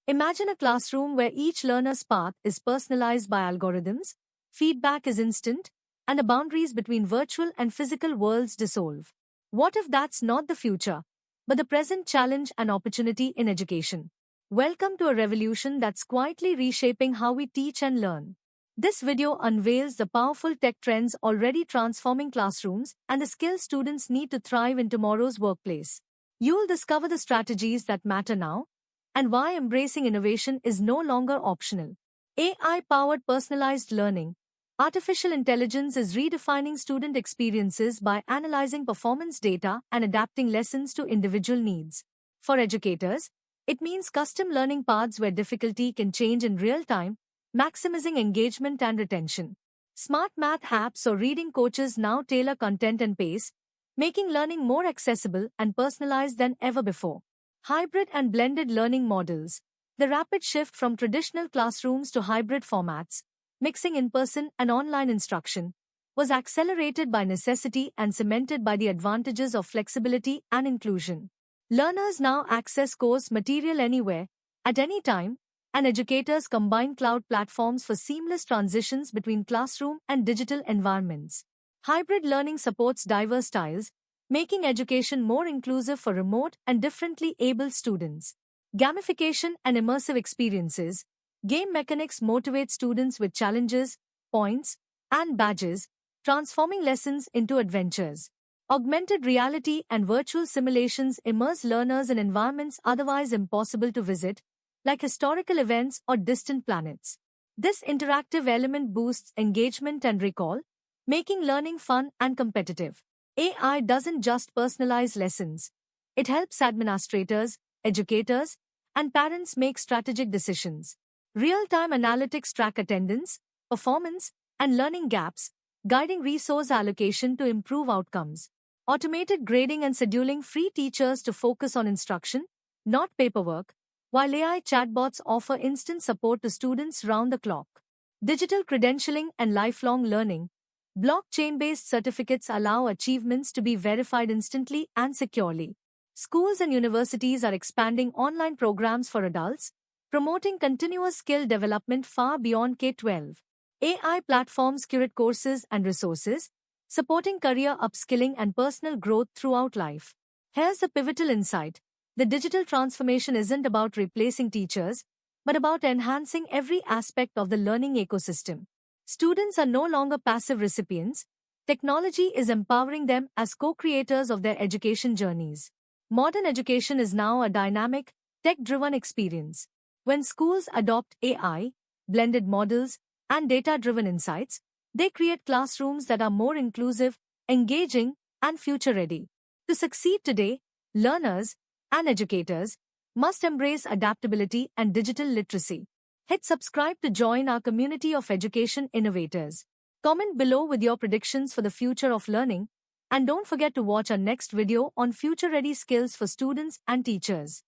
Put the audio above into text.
Imagine a classroom where each learner's path is personalized by algorithms, feedback is instant, and the boundaries between virtual and physical worlds dissolve. What if that's not the future, but the present challenge and opportunity in education? Welcome to a revolution that's quietly reshaping how we teach and learn. This video unveils the powerful tech trends already transforming classrooms and the skills students need to thrive in tomorrow's workplace. You'll discover the strategies that matter now and why embracing innovation is no longer optional. AI-powered personalized learning. Artificial intelligence is redefining student experiences by analyzing performance data and adapting lessons to individual needs. For educators, it means custom learning paths where difficulty can change in real time, maximizing engagement and retention. Smart math apps or reading coaches now tailor content and pace, making learning more accessible and personalized than ever before. Hybrid and blended learning models. The rapid shift from traditional classrooms to hybrid formats, mixing in-person and online instruction, was accelerated by necessity and cemented by the advantages of flexibility and inclusion. Learners now access course material anywhere, at any time, and educators combine cloud platforms for seamless transitions between classroom and digital environments. Hybrid learning supports diverse styles, making education more inclusive for remote and differently abled students. Gamification and immersive experiences. Game mechanics motivate students with challenges, points, and badges, transforming lessons into adventures. Augmented reality and virtual simulations immerse learners in environments otherwise impossible to visit, like historical events or distant planets. This interactive element boosts engagement and recall, making learning fun and competitive. AI doesn't just personalize lessons. It helps administrators, educators, and parents make strategic decisions. Real-time analytics track attendance, performance, and learning gaps, guiding resource allocation to improve outcomes. Automated grading and scheduling free teachers to focus on instruction, not paperwork, while AI chatbots offer instant support to students round the clock. Digital credentialing and lifelong learning. Blockchain-based certificates allow achievements to be verified instantly and securely. Schools and universities are expanding online programs for adults, promoting continuous skill development far beyond K-12. AI platforms curate courses and resources, supporting career upskilling and personal growth throughout life. Here's a pivotal insight. The digital transformation isn't about replacing teachers, but about enhancing every aspect of the learning ecosystem. Students are no longer passive recipients. Technology is empowering them as co-creators of their education journeys. Modern education is now a dynamic, tech-driven experience. When schools adopt AI, blended models, and data-driven insights, they create classrooms that are more inclusive, engaging, and future-ready. To succeed today, learners and educators must embrace adaptability and digital literacy. Hit subscribe to join our community of education innovators. Comment below with your predictions for the future of learning, and don't forget to watch our next video on future-ready skills for students and teachers.